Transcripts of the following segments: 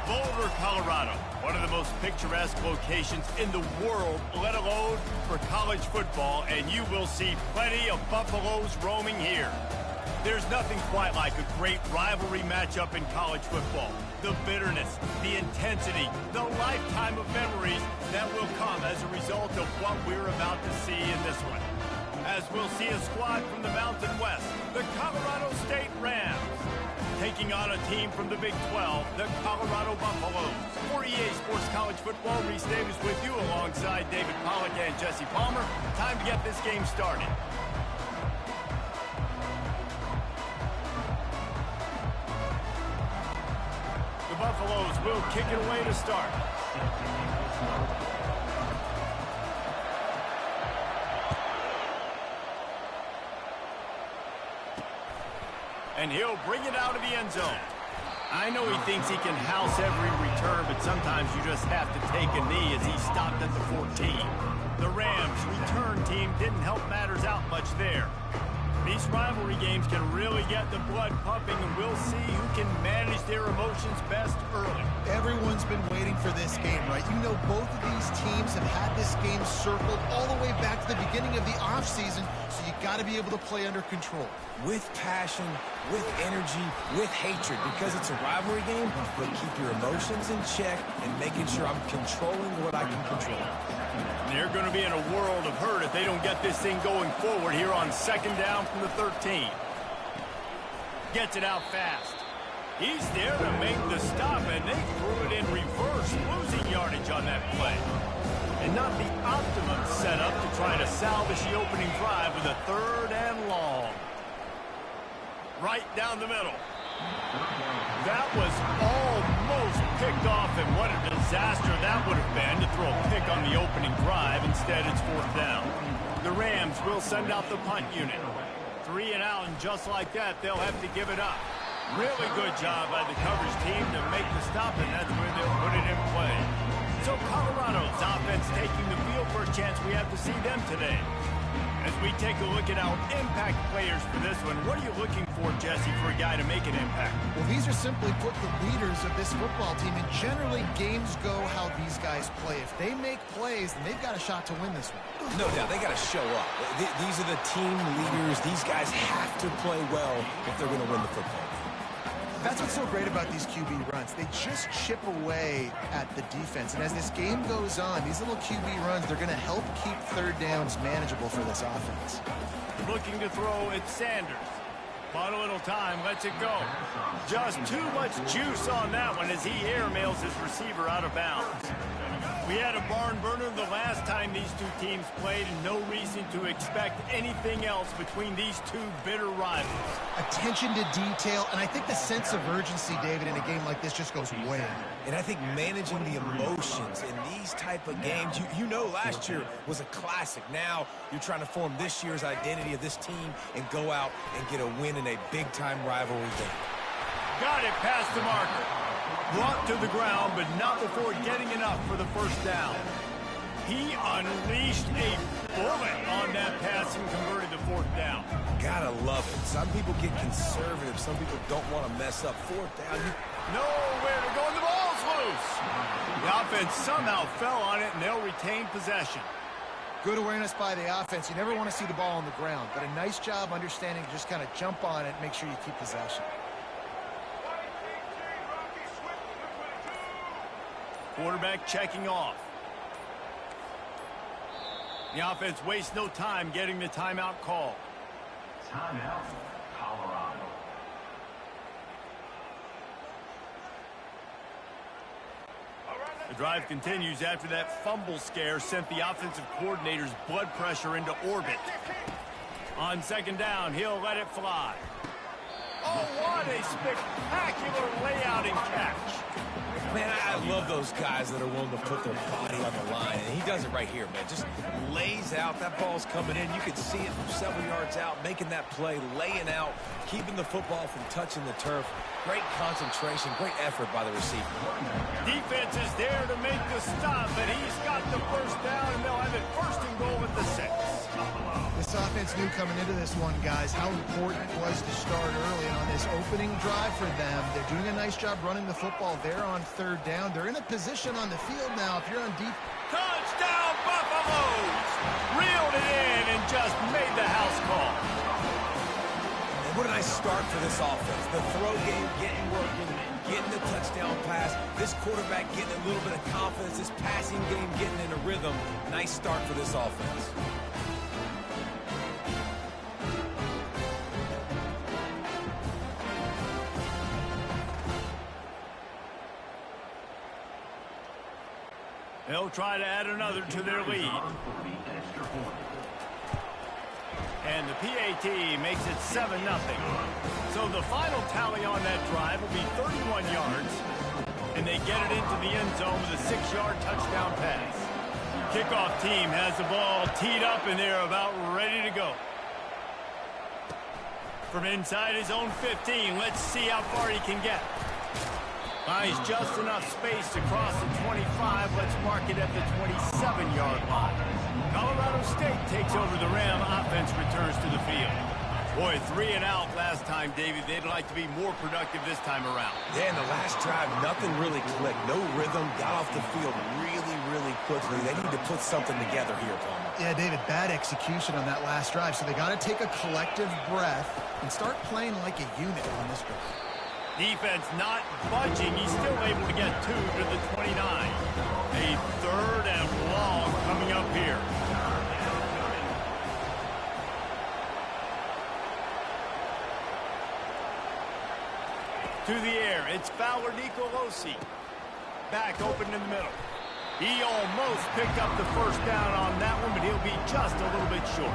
Boulder, Colorado, one of the most picturesque locations in the world, let alone for college football, and you will see plenty of Buffaloes roaming here. There's nothing quite like a great rivalry matchup in college football. The bitterness, the intensity, the lifetime of memories that will come as a result of what we're about to see in this one. As we'll see a squad from the Mountain West, the Colorado State Rams, taking on a team from the Big 12, the Colorado Buffaloes. For EA Sports College Football, Reese Davis with you alongside David Pollack and Jesse Palmer. Time to get this game started. The Buffaloes will kick it away to start. And he'll bring it out of the end zone. I know he thinks he can house every return, but sometimes you just have to take a knee as he stopped at the 14. The Rams' return team didn't help matters out much there. These rivalry games can really get the blood pumping, and we'll see who can manage their emotions best early. Everyone's been waiting for this game, right? You know, both of these teams have had this game circled all the way back to the beginning of the offseason, so you got to be able to play under control. With passion, with energy, with hatred, because it's a rivalry game, but keep your emotions in check and making sure I'm controlling what I can control. They're going to be in a world of hurt if they don't get this thing going forward here on second down from the 13. Gets it out fast. He's there to make the stop, and they threw it in reverse, losing yardage on that play. And not the optimum setup to try to salvage the opening drive with a third and long. Right down the middle. That was almost picked off, and what a disaster that would have been to throw a pick on the opening drive. Instead, it's fourth down. The Rams will send out the punt unit. 3 and out, and just like that, they'll have to give it up. Really good job by the coverage team to make the stop, and that's where they'll put it in play. So Colorado's offense taking the field for a chance we have to see them today. As we take a look at our impact players for this one, what are you looking for, Jesse, for a guy to make an impact? Well, these are simply put the leaders of this football team, and generally games go how these guys play. If they make plays, then they've got a shot to win this one. No doubt, they got to show up. These are the team leaders. These guys have to play well if they're going to win the football. That's what's so great about these QB runs. They just chip away at the defense. And as this game goes on, these little QB runs, they're going to help keep third downs manageable for this offense. Looking to throw, it's Sanders. Bought a little time, lets it go. Just too much juice on that one as he airmails his receiver out of bounds. We had a barn burner the last time these two teams played, and no reason to expect anything else between these two bitter rivals. Attention to detail, and I think the sense of urgency, David, in a game like this just goes way up. And I think managing the emotions in these type of games, you know last year was a classic. Now you're trying to form this year's identity of this team and go out and get a win in a big-time rivalry game. Got it past the marker. Brought to the ground, but not before getting enough for the first down. He unleashed a bullet on that pass and converted to fourth down. Gotta love it. Some people get conservative. Some people don't want to mess up. Fourth down. Nowhere to go, and the ball's loose. The offense somehow fell on it, and they'll retain possession. Good awareness by the offense. You never want to see the ball on the ground, but a nice job understanding to just kind of jump on it and make sure you keep possession. Quarterback checking off. The offense wastes no time getting the timeout call. Timeout, Colorado. The drive continues after that fumble scare sent the offensive coordinator's blood pressure into orbit. On second down, he'll let it fly. Oh, what a spectacular layout and catch. Man, I love those guys that are willing to put their body on the line, and he does it right here, man. Just lays out. That ball's coming in. You can see it from several yards out, making that play, laying out, keeping the football from touching the turf. Great concentration, great effort by the receiver. Defense is there to make the stop, but he's got the first down, and they'll have it first and goal at the 6. This offense knew coming into this one, guys, how important it was to start early. And on this opening drive for them, they're doing a nice job running the football. They're on third down. They're in a position on the field now. If you're on deep... Touchdown, Buffaloes! Reeled it in and just made the house call. And what a nice start for this offense. The throw game getting working, getting the touchdown pass. This quarterback getting a little bit of confidence. This passing game getting in a rhythm. Nice start for this offense. They'll try to add another to their lead. And the PAT makes it 7-0. So the final tally on that drive will be 31 yards. And they get it into the end zone with a 6-yard touchdown pass. Kickoff team has the ball teed up and they're about ready to go. From inside his own 15, let's see how far he can get. He's just enough space to cross the 25. Let's mark it at the 27-yard line. Colorado State takes over the Ram. Offense returns to the field. Boy, 3 and out last time, David. They'd like to be more productive this time around. Yeah, in the last drive, nothing really clicked. No rhythm. Got off the field really quickly. They need to put something together here, Palmer. Yeah, David, bad execution on that last drive. So they got to take a collective breath and start playing like a unit on this drive. Defense not budging. He's still able to get 2 to the 29. A 3rd and long coming up here. To the air, it's Fowler Nicolosi. Back open in the middle. He almost picked up the first down on that one, but he'll be just a little bit short.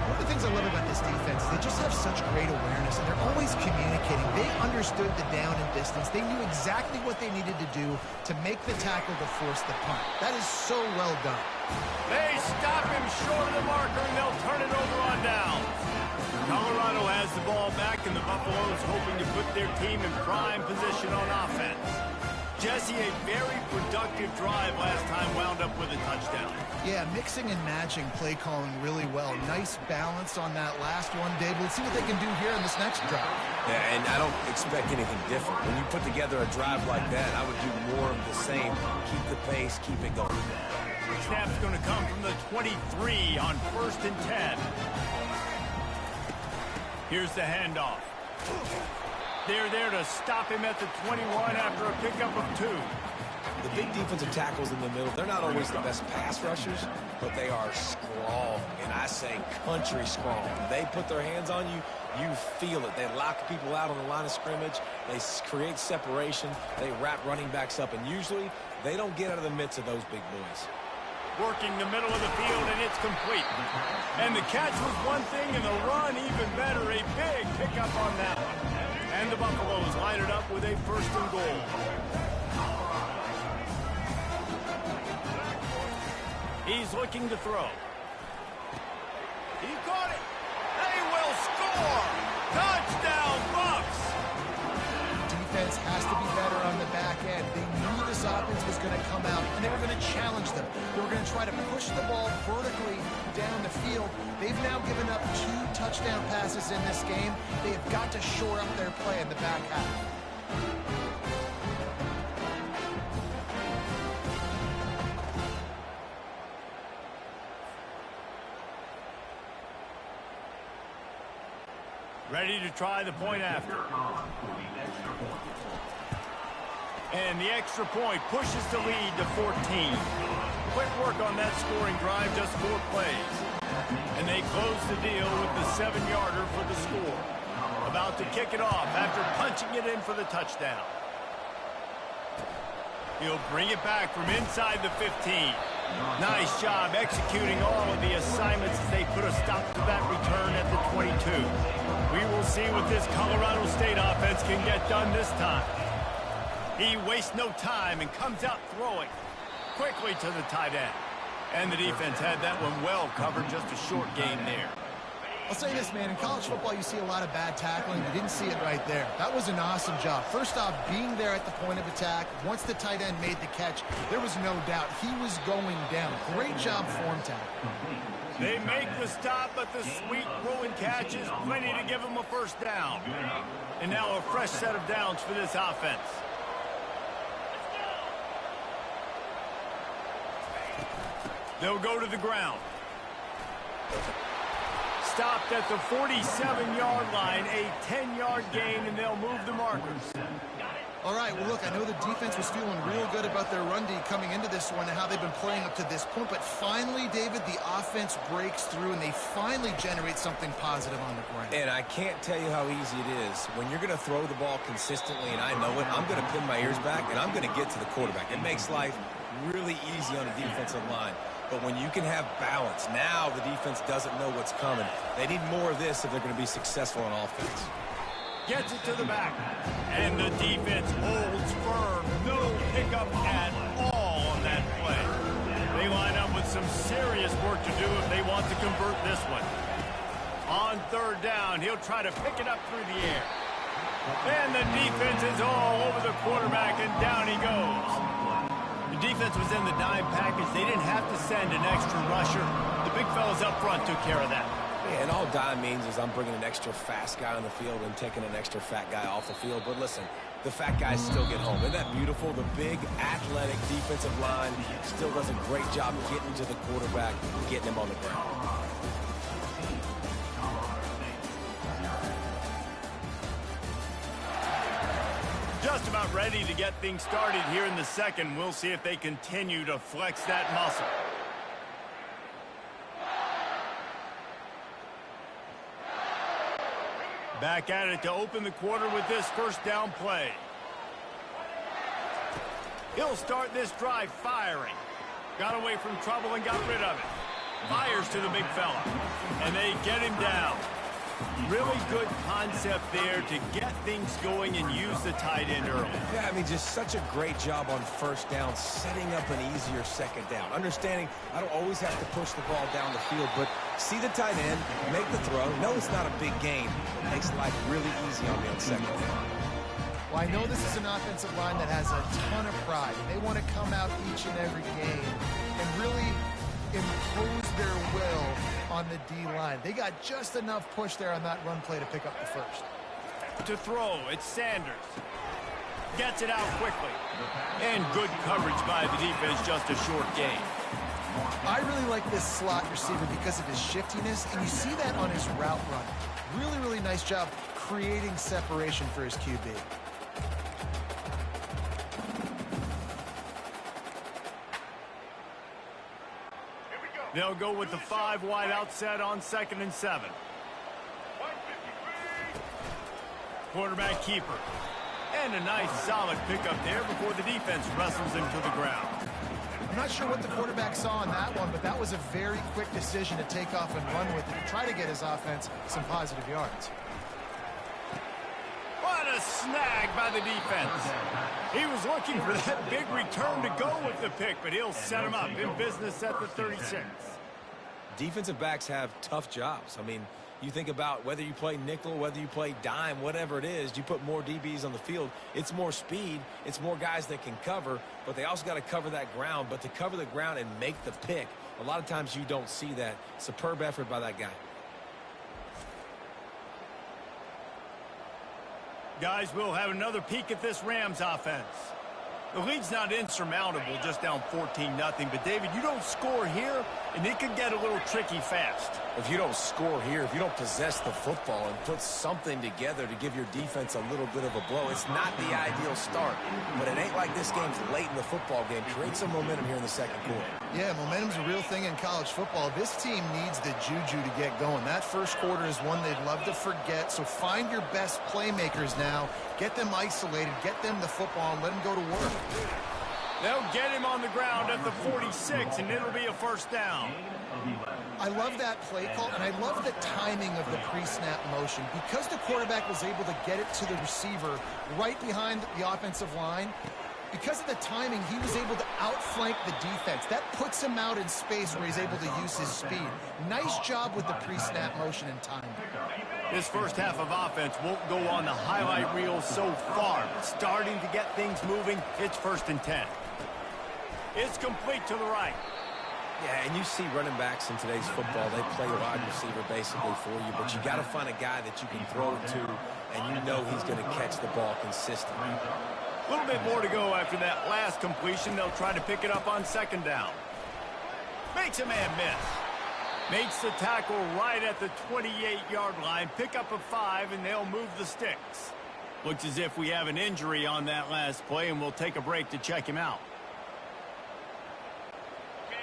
One of the things I love about this defense, they just have such great awareness, and they're always communicating. They understood the down and distance. They knew exactly what they needed to do to make the tackle to force the punt. That is so well done. They stop him short of the marker, and they'll turn it over on down. Colorado has the ball back, and the Buffaloes hoping to put their team in prime position on offense. Jesse, a very productive drive last time, wound up with a touchdown. Yeah, mixing and matching play calling really well. Nice balance on that last one, Dave. Let's see what they can do here in this next drive. Yeah, and I don't expect anything different. When you put together a drive like that, I would do more of the same. Keep the pace, keep it going. Snap's going to come from the 23 on 1st and 10. Here's the handoff. They're there to stop him at the 21 after a pickup of 2. The big defensive tackles in the middle, they're not always the best pass rushers, but they are strong, and I say country strong. They put their hands on you, you feel it. They lock people out on the line of scrimmage. They create separation. They wrap running backs up, and usually they don't get out of the midst of those big boys. Working the middle of the field, and it's complete. And the catch was one thing, and the run even better. A big pickup on that one. And the Buffaloes line it up with a 1st and goal. He's looking to throw. He caught it. They will score. Touchdown, Bucks. Defense has to be better on the back end. They knew this offense was going to come out, and they were going to challenge them. They were going to try to push the ball vertically down the field. They've now given up 2 touchdown passes in this game. They have got to shore up their play in the back half. Ready to try the point after. And the extra point pushes the lead to 14. Quick work on that scoring drive, just 4 plays. And they close the deal with the 7-yarder for the score. About to kick it off after punching it in for the touchdown. He'll bring it back from inside the 15. Nice job executing all of the assignments as they put a stop to that return at the 22. We will see what this Colorado State offense can get done this time. He wastes no time and comes out throwing quickly to the tight end. And the defense had that one well covered, just a short gain there. I'll say this, man. In college football, you see a lot of bad tackling. You didn't see it right there. That was an awesome job. First off, being there at the point of attack. Once the tight end made the catch, there was no doubt he was going down. Great job form tackle. They make the stop, but the sweet throwing catch is plenty to give them a first down. And now a fresh set of downs for this offense. They'll go to the ground. Stopped at the 47-yard line, a 10-yard gain, and they'll move the markers. All right, well, look, I know the defense was feeling real good about their run D coming into this one and how they've been playing up to this point, but finally, David, the offense breaks through, and they finally generate something positive on the ground. And I can't tell you how easy it is. When you're going to throw the ball consistently, and I know it, I'm going to pin my ears back, and I'm going to get to the quarterback. It makes life really easy on the defensive line. But when you can have balance, now the defense doesn't know what's coming. They need more of this if they're going to be successful on offense. Gets it to the back. And the defense holds firm. No pickup at all on that play. They line up with some serious work to do if they want to convert this one. On third down, he'll try to pick it up through the air. And the defense is all over the quarterback, and down he goes. The defense was in the dime package. They didn't have to send an extra rusher. The big fellas up front took care of that. Yeah, and all dime means is I'm bringing an extra fast guy on the field and taking an extra fat guy off the field. But listen, the fat guys still get home. Isn't that beautiful? The big, athletic defensive line still does a great job getting to the quarterback, getting him on the ground. Just about ready to get things started here in the second. We'll see if they continue to flex that muscle. Back at it to open the quarter with this first down play. He'll start this drive firing. Got away from trouble and got rid of it. Fires to the big fella. And they get him down. Really good concept there to get things going and use the tight end early. Yeah, I mean, just such a great job on first down, setting up an easier second down. Understanding I don't always have to push the ball down the field, but see the tight end, make the throw. No, it's not a big gain. It makes life really easy on me on second down. Well, I know this is an offensive line that has a ton of pride. They want to come out each and every game and really impose their will on the D-line. They got just enough push there on that run play to pick up the first. To throw, it's Sanders. Gets it out quickly. And good coverage by the defense, just a short gain. I really like this slot receiver because of his shiftiness, and you see that on his route run. Really, really nice job creating separation for his QB. They'll go with the 5 wide outset on 2nd and 7. Quarterback keeper. And a nice solid pickup there before the defense wrestles him to the ground. I'm not sure what the quarterback saw on that one, but that was a very quick decision to take off and run with it to try to get his offense some positive yards. What a snag by the defense. He was looking for that big return to go with the pick, but he'll set him up in business at the 36. Defensive backs have tough jobs. I mean, you think about whether you play nickel, whether you play dime, whatever it is, you put more DBs on the field. It's more speed. It's more guys that can cover, but they also got to cover that ground. But to cover the ground and make the pick, a lot of times you don't see that. Superb effort by that guy. Guys, we'll have another peek at this Rams offense. The lead's not insurmountable, just down 14-0. But, David, you don't score here, and it could get a little tricky fast. If you don't score here, if you don't possess the football and put something together to give your defense a little bit of a blow, it's not the ideal start. But it ain't like this game's late in the football game. Create some momentum here in the second quarter. Yeah, momentum's a real thing in college football. This team needs the juju to get going. That first quarter is one they'd love to forget. So find your best playmakers now. Get them isolated. Get them the football and let them go to work. They'll get him on the ground at the 46, and it'll be a first down. I love that play call, and I love the timing of the pre-snap motion. Because the quarterback was able to get it to the receiver right behind the offensive line, Because of the timing, he was able to outflank the defense. That puts him out in space where he's able to use his speed. Nice job with the pre-snap motion and timing. This first half of offense won't go on the highlight reel so far. Starting to get things moving. It's 1st and 10. It's complete to the right. Yeah, and you see running backs in today's football, they play a wide receiver basically for you, but you got to find a guy that you can throw it to, and you know he's going to catch the ball consistently. A little bit more to go after that last completion. They'll try to pick it up on 2nd down. Makes a man miss. Makes the tackle right at the 28-yard line. Pick up a 5, and they'll move the sticks. Looks as if we have an injury on that last play, and we'll take a break to check him out.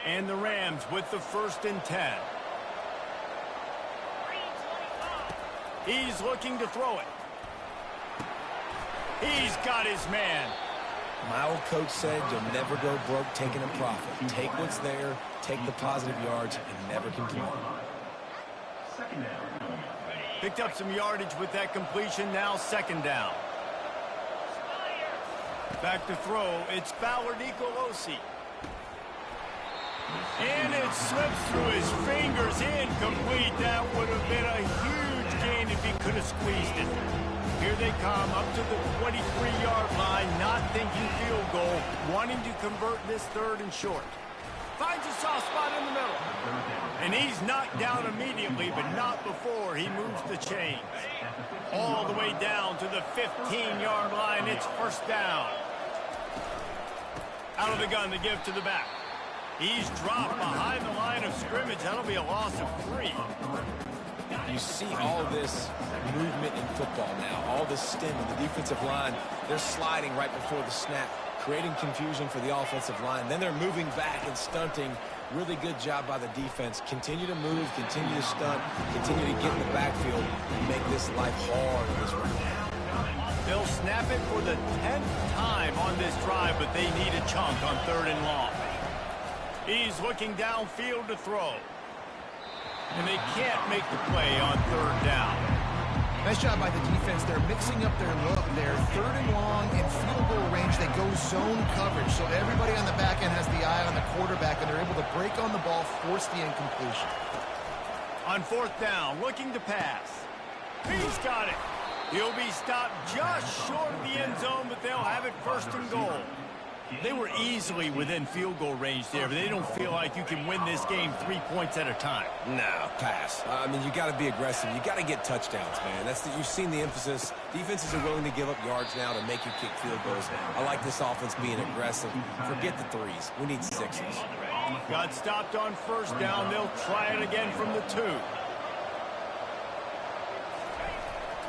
And the Rams with the 1st and 10. He's looking to throw it. He's got his man. My old coach said you'll never go broke taking a profit. Take what's there, take the positive yards, and never complain. Picked up some yardage with that completion. Now 2nd down. Back to throw. It's Fowler Nicolosi. And it slips through his fingers. Incomplete. That would have been a huge gain if he could have squeezed it. Here they come up to the 23-yard line, not thinking field goal, wanting to convert this 3rd and short. Finds a soft spot in the middle. And he's knocked down immediately, but not before he moves the chains. All the way down to the 15-yard line. It's 1st down. Out of the gun to give to the back. He's dropped behind the line of scrimmage. That'll be a loss of 3. You see all this movement in football now, all this stemming. The defensive line, they're sliding right before the snap, creating confusion for the offensive line. Then they're moving back and stunting. Really good job by the defense. Continue to move, continue to stunt, continue to get in the backfield and make this life hard in this round. They'll snap it for the 10th time on this drive, but they need a chunk on 3rd and long. He's looking downfield to throw. And they can't make the play on 3rd down. Nice job by the defense. They're mixing up their look. They're 3rd and long in field goal range. They go zone coverage. So everybody on the back end has the eye on the quarterback, and they're able to break on the ball, force the incompletion. On 4th down, looking to pass. He's got it. He'll be stopped just short of the end zone, but they'll have it 1st and goal. They were easily within field goal range there, but they don't feel like you can win this game 3 points at a time. No, pass. I mean, you got to be aggressive. You got to get touchdowns, man. You've seen the emphasis. Defenses are willing to give up yards now to make you kick field goals. I like this offense being aggressive. Forget the 3s. We need 6s. Got stopped on 1st down. They'll try it again from the 2.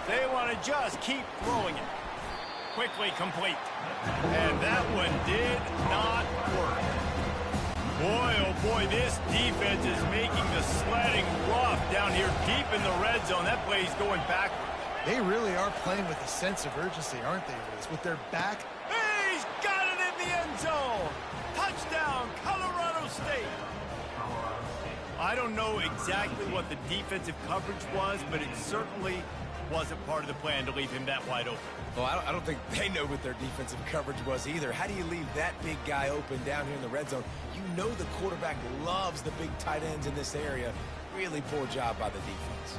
They want to just keep throwing it. Quickly complete. And that one did not work. Boy, oh boy, this defense is making the sledding rough down here deep in the red zone. That play's going backward. They really are playing with a sense of urgency, aren't they, Liz? With their back. He's got it in the end zone. Touchdown, Colorado State. I don't know exactly what the defensive coverage was, but it certainly wasn't part of the plan to leave him that wide open. Well, I don't think they know what their defensive coverage was either. How do you leave that big guy open down here in the red zone? You know the quarterback loves the big tight ends in this area. Really poor job by the defense.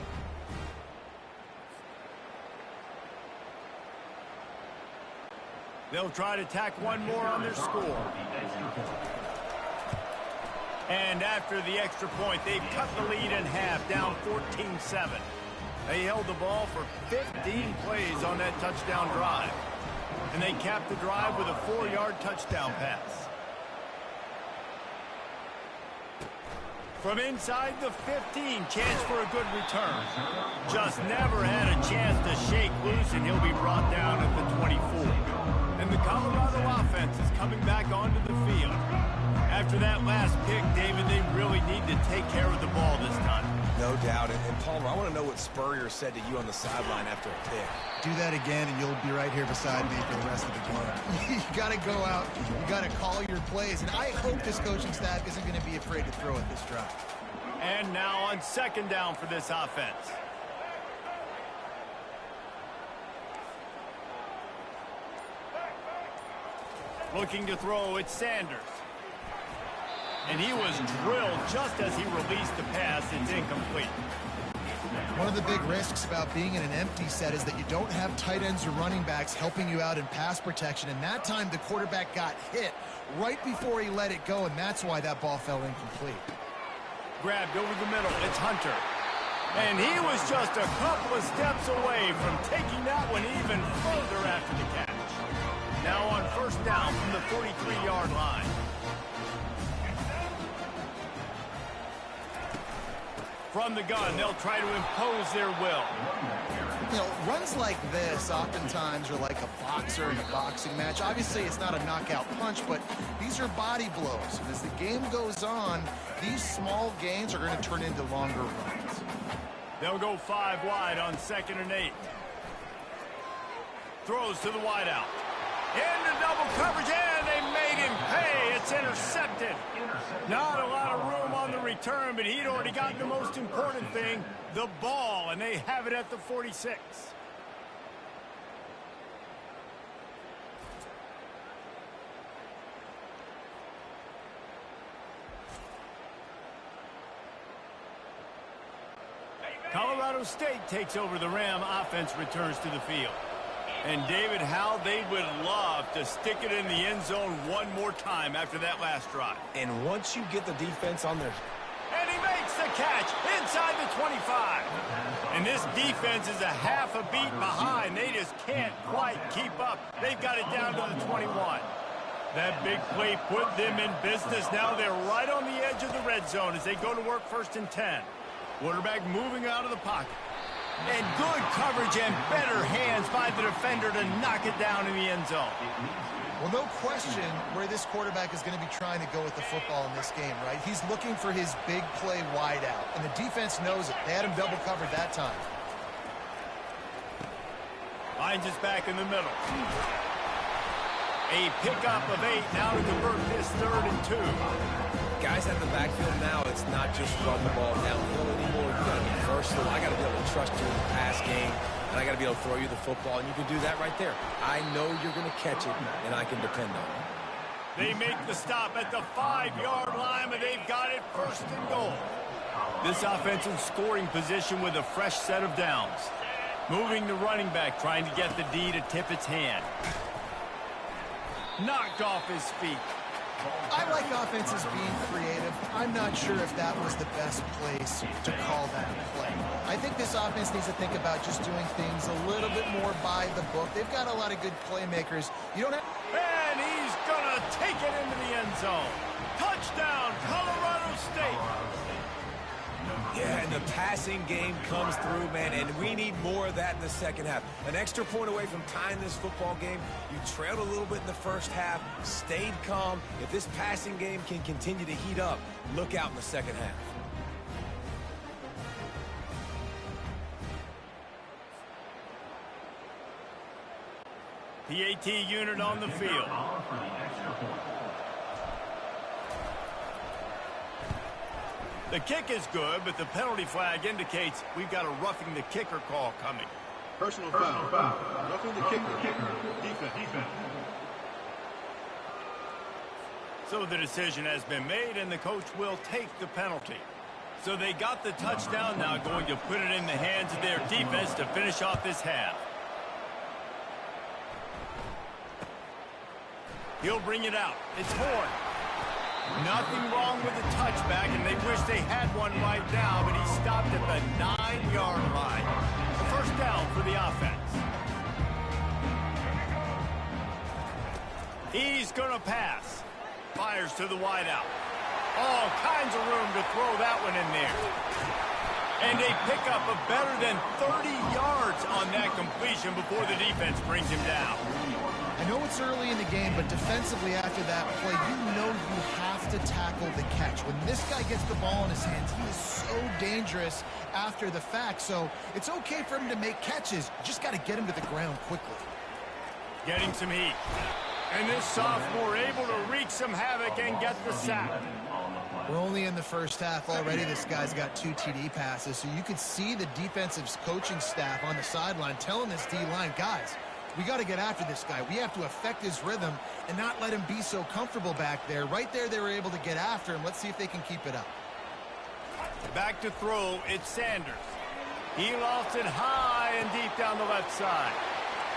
They'll try to tack one more on their score. And after the extra point, they've cut the lead in half, down 14-7. They held the ball for 15 plays on that touchdown drive. And they capped the drive with a 4-yard touchdown pass. From inside the 15, chance for a good return. Just never had a chance to shake loose, and he'll be brought down at the 24. And the Colorado offense is coming back onto the field. After that last pick, David, they really need to take care of the ball this time. No doubt. And Palmer, I want to know what Spurrier said to you on the sideline after a pick. Do that again, and you'll be right here beside me for the rest of the game. You got to go out. You got to call your plays. And I hope this coaching staff isn't going to be afraid to throw at this drive. And now on 2nd down for this offense. Looking to throw, it's Sanders. And he was drilled just as he released the pass. It's incomplete. One of the big risks about being in an empty set is that you don't have tight ends or running backs helping you out in pass protection. And that time the quarterback got hit right before he let it go, and that's why that ball fell incomplete. Grabbed over the middle. It's Hunter. And he was just a couple of steps away from taking that one even further after the catch. Now on first down from the 43-yard line. From the gun, they'll try to impose their will. You know, runs like this oftentimes are like a boxer in a boxing match. Obviously, it's not a knockout punch, but these are body blows. And as the game goes on, these small gains are going to turn into longer runs. They'll go 5 wide on 2nd and 8. Throws to the wideout. Into double coverage, and they made him pay. It's intercepted. Not a lot of room on the return, but he'd already gotten the most important thing, the ball, and they have it at the 46. Colorado State takes over the Ram. Offense returns to the field. And, David, how they would love to stick it in the end zone one more time after that last drive. And once you get the defense on their... And he makes the catch inside the 25. And this defense is a half a beat behind. They just can't quite keep up. They've got it down to the 21. That big play put them in business. Now they're right on the edge of the red zone as they go to work 1st and 10. Quarterback moving out of the pocket. And good coverage and better hands by the defender to knock it down in the end zone. Well, no question where this quarterback is going to be trying to go with the football in this game, right? He's looking for his big play wide out, and the defense knows it. They had him double covered that time. Finds us back in the middle. A pickup of 8 now to convert this 3rd and 2. Guys at the backfield now, it's not just run the ball downhill anymore. You got to be versatile. I got to be able to trust you in the pass game, and I got to be able to throw you the football, and you can do that right there. I know you're going to catch it, and I can depend on it. They make the stop at the 5-yard line, but they've got it 1st and goal. This offense in scoring position with a fresh set of downs. Moving the running back, trying to get the D to tip its hand. Knocked off his feet. I like offenses being creative. I'm not sure if that was the best place to call that play. I think this offense needs to think about just doing things a little bit more by the book. They've got a lot of good playmakers. You don't have... And he's going to take it into the end zone. Touchdown, Colorado State. Yeah, and the passing game comes through, man, and we need more of that in the second half. An extra point away from tying this football game. You trailed a little bit in the first half, stayed calm. If this passing game can continue to heat up, look out in the second half. PAT unit on the field. The kick is good, but the penalty flag indicates we've got a roughing the kicker call coming. Personal foul. Roughing the kicker. Defense. So the decision has been made, and the coach will take the penalty. So they got the touchdown, now going to put it in the hands of their defense to finish off this half. He'll bring it out. It's Horn. Nothing wrong with the touchback, and they wish they had one right now, but he stopped at the 9-yard line. A 1st down for the offense. He's going to pass. Fires to the wideout. All kinds of room to throw that one in there. And a pickup of better than 30 yards on that completion before the defense brings him down. I know it's early in the game, but defensively after that play, you know you have to tackle the catch. When this guy gets the ball in his hands, he is so dangerous after the fact. So it's okay for him to make catches. You just got to get him to the ground quickly. Getting some heat. And this sophomore able to wreak some havoc and get the sack. We're only in the first half already. This guy's got 2 TD passes. So you could see the defensive coaching staff on the sideline telling this D-line, guys, We got to get after this guy. We have to affect his rhythm and not let him be so comfortable back there. Right there, they were able to get after him. Let's see if they can keep it up. Back to throw, it's Sanders. He lost it high and deep down the left side.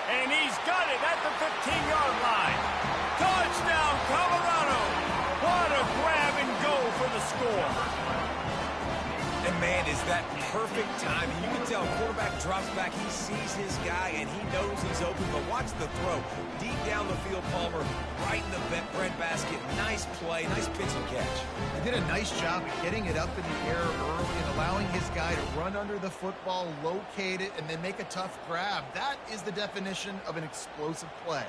And he's got it at the 15-yard line. Touchdown, Colorado! What a grab and go for the score. And, man, is that perfect timing. You can tell quarterback drops back. He sees his guy, and he knows he's open. But watch the throw. Deep down the field, Palmer, right in the breadbasket. Nice play, nice pitch and catch. He did a nice job of getting it up in the air early and allowing his guy to run under the football, locate it, and then make a tough grab. That is the definition of an explosive play.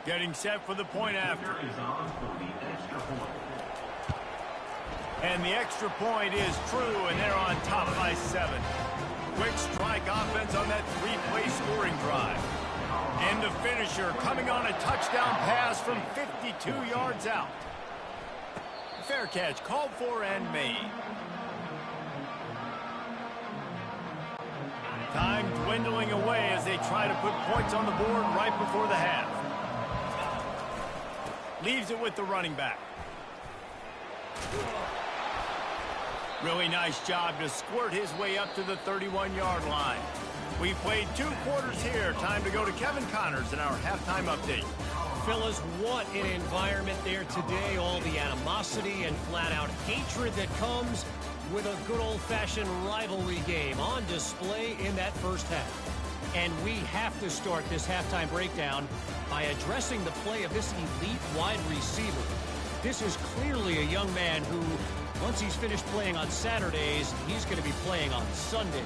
Getting set for the point after. Is on for the extra point. And the extra point is true, and they're on top by 7. Quick strike offense on that 3-play scoring drive. And the finisher coming on a touchdown pass from 52 yards out. Fair catch called for and made. Time dwindling away as they try to put points on the board right before the half. Leaves it with the running back. Really nice job to squirt his way up to the 31-yard line. We played 2 quarters here. Time to go to Kevin Connors in our halftime update. Fellas, what an environment there today. All the animosity and flat-out hatred that comes with a good old-fashioned rivalry game on display in that first half. And we have to start this halftime breakdown by addressing the play of this elite wide receiver. This is clearly a young man who, once he's finished playing on Saturdays, he's going to be playing on Sundays.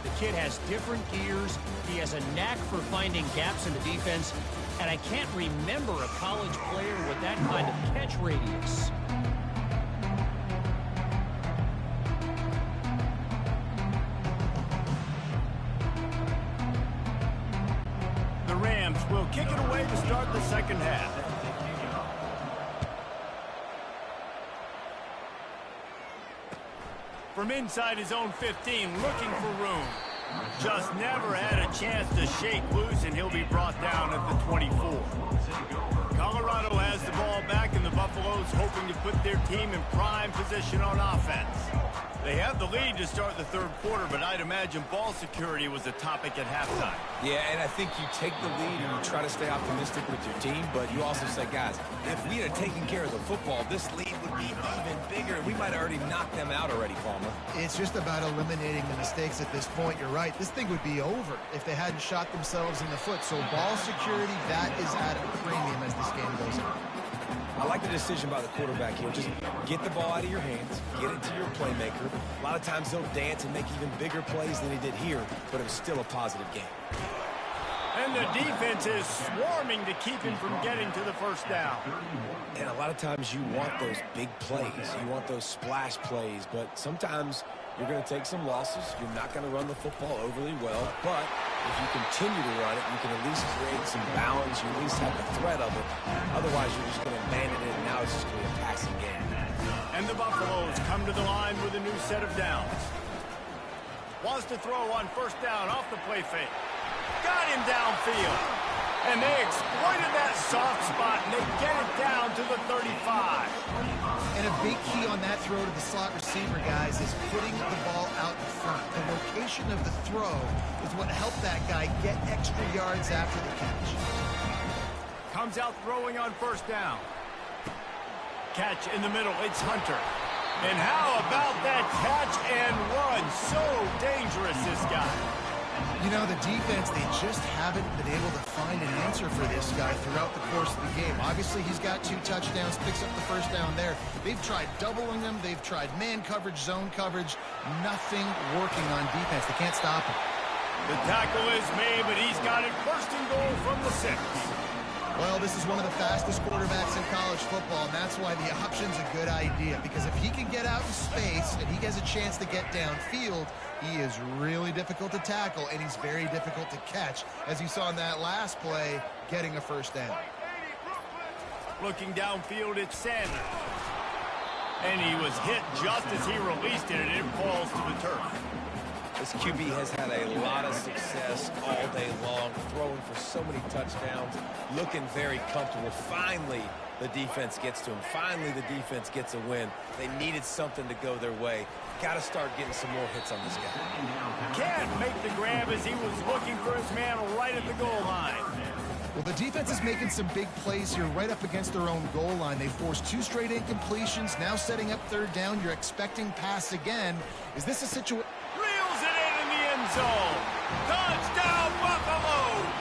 The kid has different gears. He has a knack for finding gaps in the defense. And I can't remember a college player with that kind of catch radius. The Rams will kick it away to start the second half. From inside his own 15, looking for room. Just never had a chance to shake loose, and he'll be brought down at the 24. Colorado has the ball back, and the Buffaloes hoping to put their team in prime position on offense. They have the lead to start the third quarter, but I'd imagine ball security was a topic at halftime. Yeah, and I think you take the lead and you try to stay optimistic with your team, but you also say, guys, if we had taken care of the football, this lead would be even bigger. We might have already knocked them out already, Palmer. It's just about eliminating the mistakes at this point. You're right. This thing would be over if they hadn't shot themselves in the foot. So ball security, that is at a premium as this game goes on. I like the decision by the quarterback here. Just get the ball out of your hands, get it to your playmaker. A lot of times they'll dance and make even bigger plays than he did here, but it was still a positive game. And the defense is swarming to keep him from getting to the first down. And a lot of times you want those big plays. You want those splash plays, but sometimes you're going to take some losses. You're not going to run the football overly well, but if you continue to run it, you can at least create some balance. You at least have the threat of it. Otherwise, you're just going to abandon it, and now it's just going to be a passing game. And the Buffaloes come to the line with a new set of downs. Wants to throw on first down off the play fake. Got him downfield. And they exploited that soft spot, and they get it down to the 35. And a big key on that throw to the slot receiver, guys, is putting the ball out in front. The location of the throw is what helped that guy get extra yards after the catch. Comes out throwing on first down. Catch in the middle, it's Hunter. And how about that catch and run? So dangerous, this guy. You know, the defense, they just haven't been able to find an answer for this guy throughout the course of the game. Obviously, he's got 2 touchdowns, picks up the first down there. They've tried doubling him. They've tried man coverage, zone coverage. Nothing working on defense. They can't stop him. The tackle is made, but he's got it first and goal from the 6. Well, this is one of the fastest quarterbacks in college football, and that's why the option's a good idea. Because if he can get out in space and he has a chance to get downfield, he is really difficult to tackle, and he's very difficult to catch, as you saw in that last play, getting a first down. Looking downfield, it's Sanders. And he was hit just as he released it, and it falls to the turf. This QB has had a lot of success all day long, throwing for so many touchdowns, looking very comfortable. Finally, the defense gets to him. Finally, the defense gets a win. They needed something to go their way. Got to start getting some more hits on this guy. Can't make the grab as he was looking for his man right at the goal line. Well, the defense is making some big plays here right up against their own goal line. They forced 2 straight incompletions, now setting up 3rd down. You're expecting pass again. Is this a situation? Reels it in the end zone. Touchdown, Buffaloes!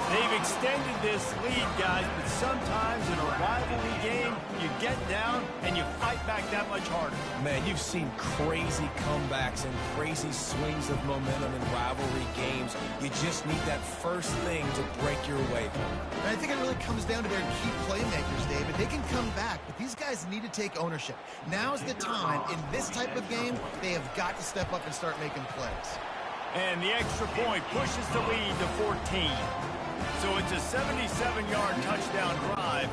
They've extended this lead, guys, but sometimes in a rivalry game, you get down and you fight back that much harder. Man, you've seen crazy comebacks and crazy swings of momentum in rivalry games. You just need that first thing to break your way home. And I think it really comes down to their key playmakers, David. They can come back, but these guys need to take ownership. Now's the time. In this type of game, they have got to step up and start making plays. And the extra point pushes the lead to 14. So it's a 77-yard touchdown drive,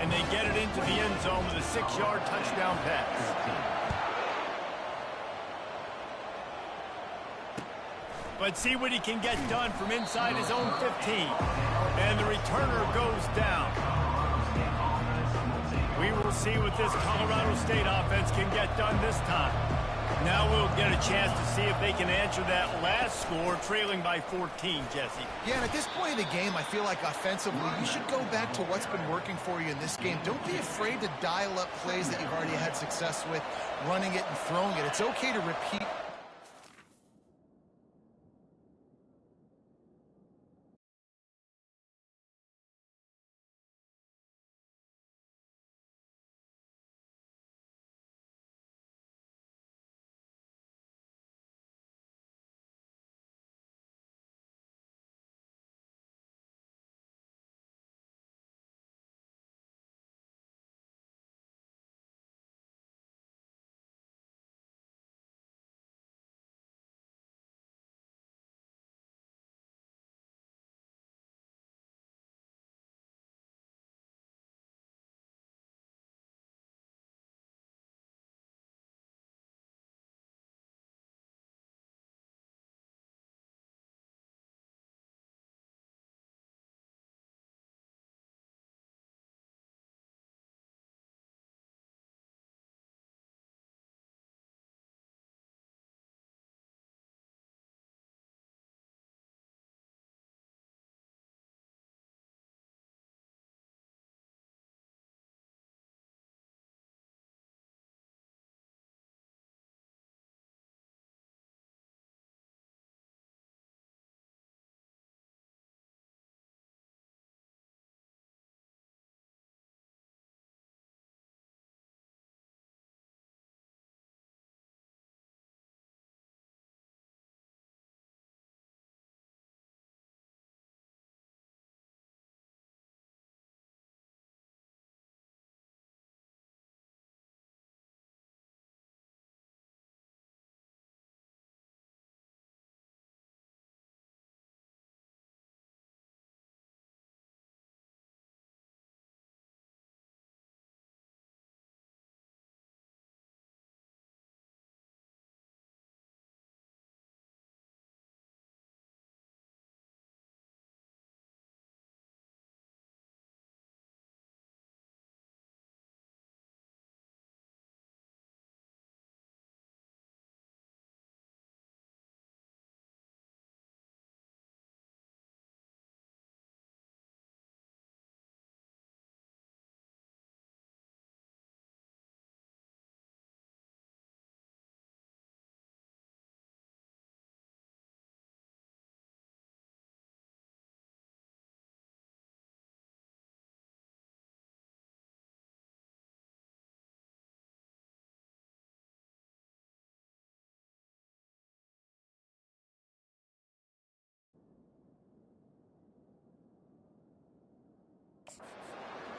and they get it into the end zone with a 6-yard touchdown pass. But see what he can get done from inside his own 15. And the returner goes down. We will see what this Colorado State offense can get done this time. Now we'll get a chance to see if they can answer that last score, trailing by 14, Jesse. Yeah, and at this point of the game, I feel like offensively, you should go back to what's been working for you in this game. Don't be afraid to dial up plays that you've already had success with, running it and throwing it. It's okay to repeat.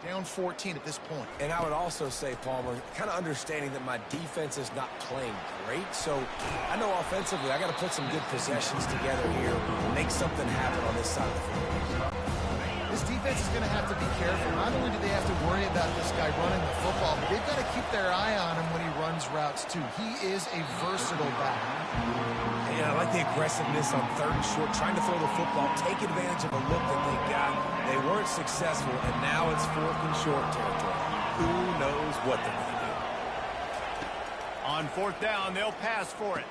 Down 14 at this point. And I would also say, Palmer, kind of understanding that my defense is not playing great. So I know offensively I got to put some good possessions together here, make something happen on this side of the field. This defense defense is going to have to be careful. Not only do they have to worry about this guy running the football, but they've got to keep their eye on him when he runs routes, too. He is a versatile back. Yeah, I like the aggressiveness on 3rd and short, trying to throw the football, take advantage of a look that they got. They weren't successful, and now it's 4th and short territory. Who knows what they're going to do? On 4th down, they'll pass for it.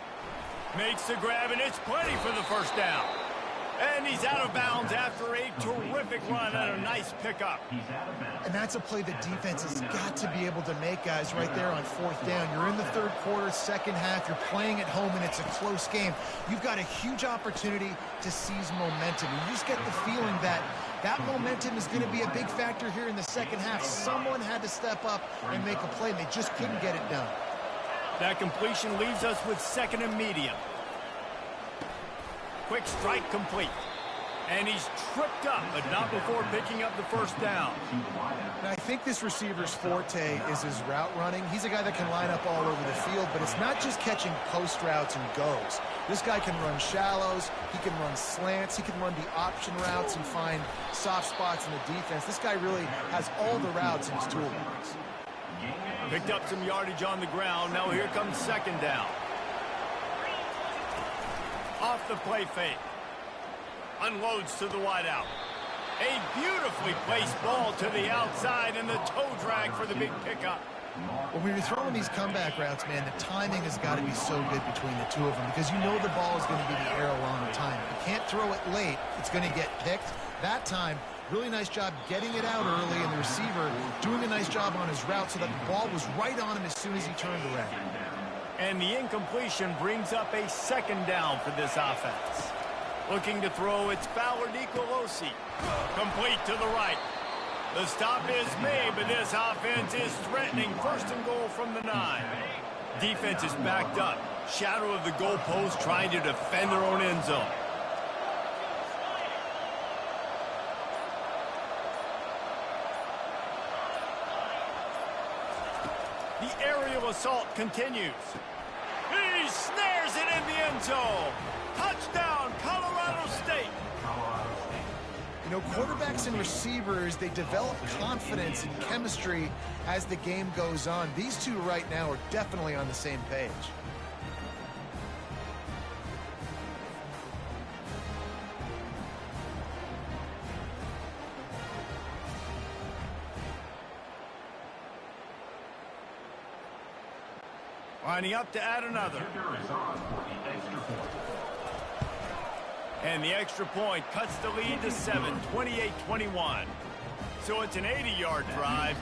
Makes the grab, and it's plenty for the first down. And he's out of bounds after a terrific run and a nice pickup. And that's a play the defense has got to be able to make, guys, right there on 4th down. You're in the 3rd quarter, second half. You're playing at home, and it's a close game. You've got a huge opportunity to seize momentum. You just get the feeling that that momentum is going to be a big factor here in the second half. Someone had to step up and make a play, and they just couldn't get it done. That completion leaves us with 2nd and medium. Quick strike complete. And he's tripped up, but not before picking up the first down. Now, I think this receiver's forte is his route running. He's a guy that can line up all over the field, but it's not just catching post routes and goes. This guy can run shallows, he can run slants, he can run the option routes and find soft spots in the defense. This guy really has all the routes in his toolbox. Picked up some yardage on the ground. Now here comes 2nd down. Off the play fake. Unloads to the wideout. A beautifully placed ball to the outside and the toe drag for the big pickup. When you're throwing these comeback routes, man, the timing has got to be so good between the two of them because you know the ball is going to be in the air a long time. You can't throw it late. It's going to get picked. That time, really nice job getting it out early, and the receiver doing a nice job on his route so that the ball was right on him as soon as he turned around. And the incompletion brings up a 2nd down for this offense. Looking to throw, it's Fowler Nicolosi. Complete to the right. The stop is made, but this offense is threatening 1st and goal from the 9. Defense is backed up. Shadow of the goalpost trying to defend their own end zone. The aerial assault continues. He snares it in the end zone. Touchdown, Colorado State. You know, quarterbacks and receivers, they develop confidence and chemistry as the game goes on. These two right now are definitely on the same page. Lining up to add another. And the extra point cuts the lead to 7, 28-21. So it's an 80-yard drive,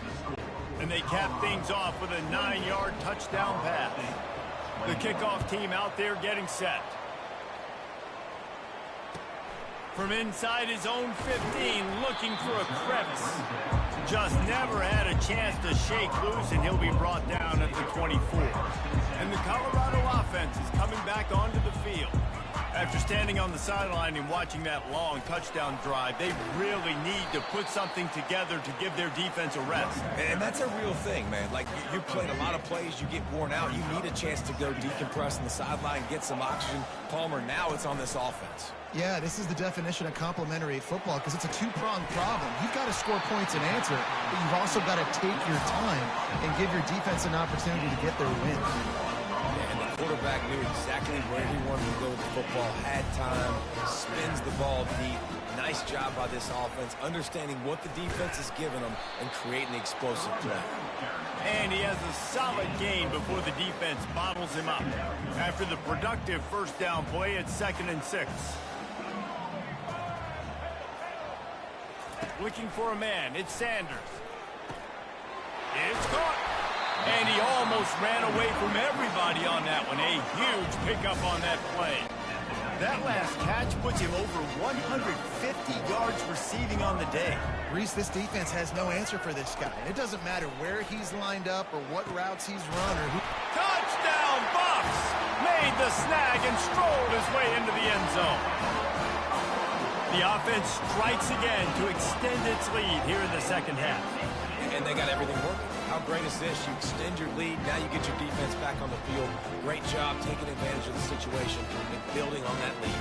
and they cap things off with a 9-yard touchdown pass. The kickoff team out there getting set. From inside his own 15, looking for a crevice. Just never had a chance to shake loose, and he'll be brought down at the 24. And the Colorado offense is coming back onto the field. After standing on the sideline and watching that long touchdown drive, they really need to put something together to give their defense a rest. And that's a real thing, man. Like, you played a lot of plays, you get worn out, you need a chance to go decompress on the sideline, get some oxygen. Palmer, now it's on this offense. Yeah, this is the definition of complementary football because it's a two-pronged problem. You've got to score points and answer, but you've also got to take your time and give your defense an opportunity to get their win. And the quarterback knew exactly where he wanted to go with the football, had time, spins the ball deep. Nice job by this offense, understanding what the defense is giving them and creating the explosive play. And he has a solid gain before the defense bottles him up. After the productive first down play, it's 2nd and 6. Looking for a man, it's Sanders. It's caught. And he almost ran away from everybody on that one. A huge pickup on that play. That last catch puts him over 150 yards receiving on the day. Reese, this defense has no answer for this guy. It doesn't matter where he's lined up or what routes he's run or who. Touchdown, Bucks! Made the snag and strolled his way into the end zone. The offense strikes again to extend its lead here in the second half. And they got everything working. How great is this? You extend your lead. Now you get your defense back on the field. Great job taking advantage of the situation and building on that lead.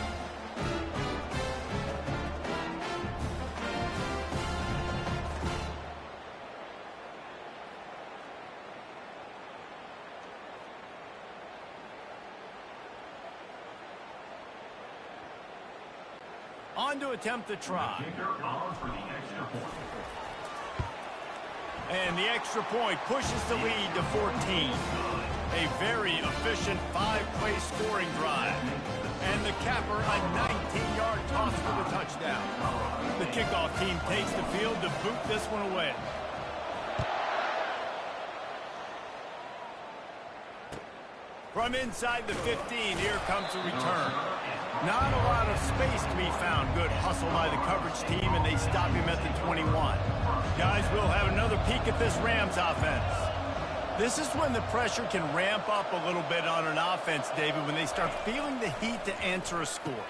On to attempt the try. And the extra point pushes the lead to 14. A very efficient 5-play scoring drive. And the capper, a 19-yard toss for the touchdown. The kickoff team takes the field to boot this one away. From inside the 15, here comes the return. Not a lot of space to be found. Good hustle by the coverage team, and they stop him at the 21. Guys, we'll have another peek at this Rams offense. This is when the pressure can ramp up a little bit on an offense, David, when they start feeling the heat to answer a score.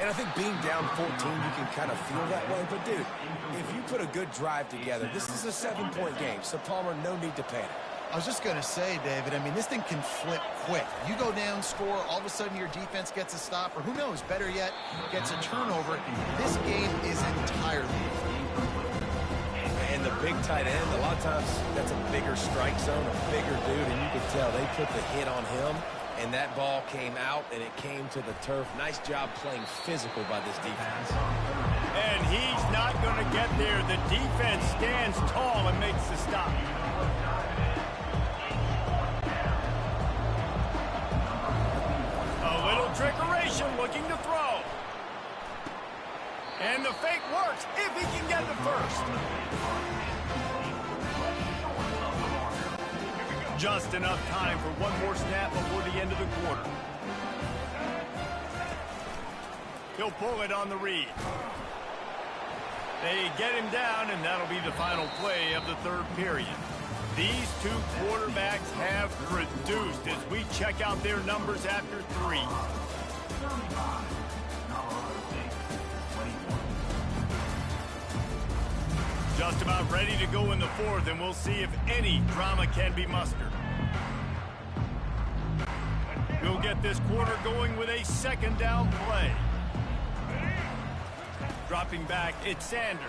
And I think being down 14, you can kind of feel that way. But, dude, if you put a good drive together, this is a 7-point game. So, Palmer, no need to panic. I was just going to say, David, I mean, this thing can flip quick. You go down, score, all of a sudden your defense gets a stop, or who knows, better yet, gets a turnover. This game is entirely. And the big tight end, a lot of times that's a bigger strike zone, a bigger dude, and you can tell they put the hit on him, and that ball came out, and it came to the turf. Nice job playing physical by this defense. And he's not going to get there. The defense stands tall and makes the stop. Trickeration looking to throw. And the fake works if he can get the first. Just enough time for one more snap before the end of the quarter. He'll pull it on the read. They get him down, and that'll be the final play of the third period. These two quarterbacks have produced as we check out their numbers after 3. Just about ready to go in the fourth, and we'll see if any drama can be mustered. We'll get this quarter going with a second down play. Dropping back, it's Sanders.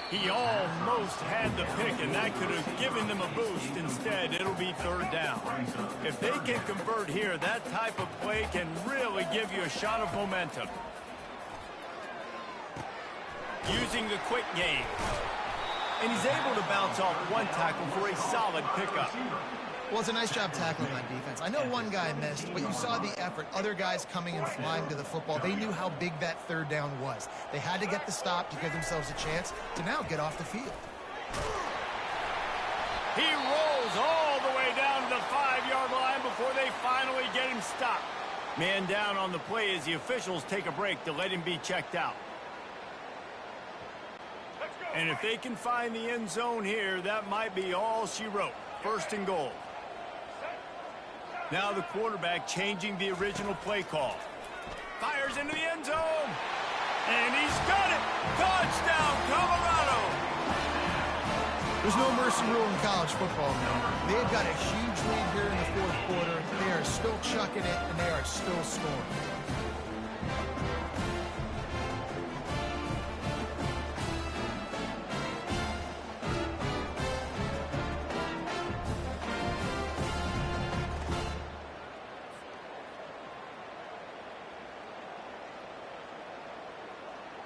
He almost had the pick, and that could have given them a boost. Instead, it'll be third down. If they can convert here, that type of play can really give you a shot of momentum. Using the quick game. And he's able to bounce off one tackle for a solid pickup. Well, it's a nice job tackling on defense. I know one guy missed, but you saw the effort. Other guys coming and flying to the football. They knew how big that third down was. They had to get the stop to give themselves a chance to now get off the field. He rolls all the way down to the 5-yard line before they finally get him stopped. Man down on the play as the officials take a break to let him be checked out. And if they can find the end zone here, that might be all she wrote. First and goal. Now the quarterback changing the original play call. Fires into the end zone. And he's got it. Touchdown, Colorado. There's no mercy rule in college football now. They've got a huge lead here in the fourth quarter. They are still chucking it, and they are still scoring.